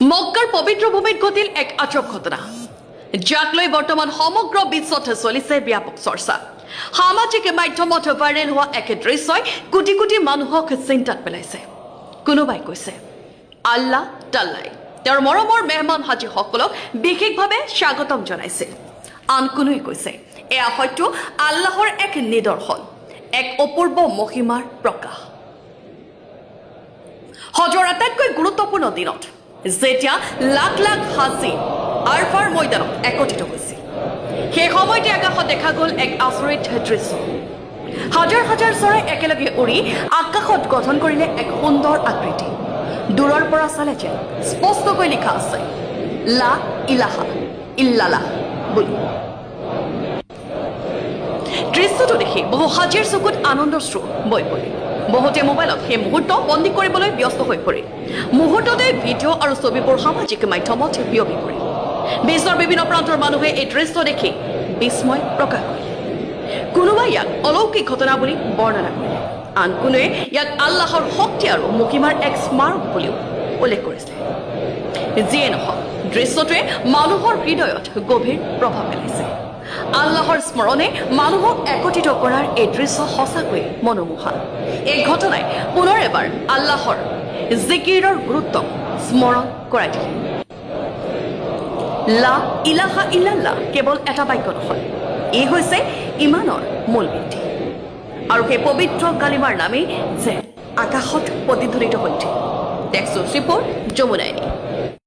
মক্কাৰ পবিত্ৰ ভূমিত ঘটিল এক আজব ঘটনা, যাক লৈ বৰ্তমান সমগ্ৰ বিশ্বতে চলিছে ব্যাপক চৰ্চা। সামাজিক মাধ্যমত ভাইৰেল হোৱা এক দৃশ্যই কোটি কোটি মানুহক চিন্তাত পেলাইছে। কোনোবাই কৈছে আল্লাহ তাল্লাই তেওঁৰ মৰমৰ মেহমান হাজীসকলক বিশেষভাৱে স্বাগতম জনাইছিল। আন কোনোৱে কৈছে এয়া হয়তো আল্লাহৰ এক নিদৰ্শন, এক অপূৰ্ব মহিমাৰ প্ৰকাশ। হজৰ আটাইতকৈ গুৰুত্বপূৰ্ণ দিনত যেতিয়া লাখ লাখ হাজী আৰফাৰ ময়দানত একত্ৰিত হৈছিল, সেই সময়তে আকাশত দেখা গ'ল এক আচৰিত দৃশ্য। হাজাৰ হাজাৰ চৰাই একেলগে উৰি আকাশত গঠন কৰিলে এক সুন্দৰ আকৃতি। দূৰৰ পৰা চালে যেন স্পষ্টকৈ লিখা আছে লা ইলাহা ইল্লাল্লাহ বুলি। দৃশ্যটো দেখি বহু হাজীৰ চকুত আনন্দৰ শ্ৰু বৈ পৰিল। বহুতে মোবাইলত সেই মুহূৰ্ত বন্দী কৰিবলৈ ব্যস্ত হৈ পৰিল। মুহূৰ্ততে ভিডিঅ' আৰু ছবিবোৰ সামাজিক মাধ্যমত বিয়পি পৰিল। বিশ্বৰ বিভিন্ন প্ৰান্তৰ মানুহে এই দৃশ্য দেখি বিস্ময় প্ৰকাশ কৰিলে। কোনোবাই ইয়াক অলৌকিক ঘটনা বুলি বৰ্ণনা কৰিলে, আন কোনোৱে ইয়াক আল্লাহৰ শক্তি আৰু মহিমাৰ এক স্মাৰক বুলিও উল্লেখ কৰিছিলে। যিয়ে নহওক, দৃশ্যটোৱে মানুহৰ হৃদয়ত গভীৰ প্ৰভাৱ পেলাইছে। আল্লাহৰ স্মৰণে মানুহক একত্ৰিত কৰাৰ এই দৃশ্য সঁচাকৈয়ে মনোমোহা। এই ঘটনাই পুনৰ এবাৰ আল্লাহৰ জিকিৰৰ গুৰুত্ব স্মৰণ কৰাই দিলে। লা ইলাহা ইল্লাল্লাহ কেৱল এটা বাক্য নহয়, ই হৈছে ইমানৰ মূল ভিত্তি। আৰু সেই পবিত্ৰ কালিমাৰ নামেই যে আকাশত প্ৰতিধ্বনিত হৈ উঠে। টেক্সট ৰিপৰ্ট যমুনা আইনি।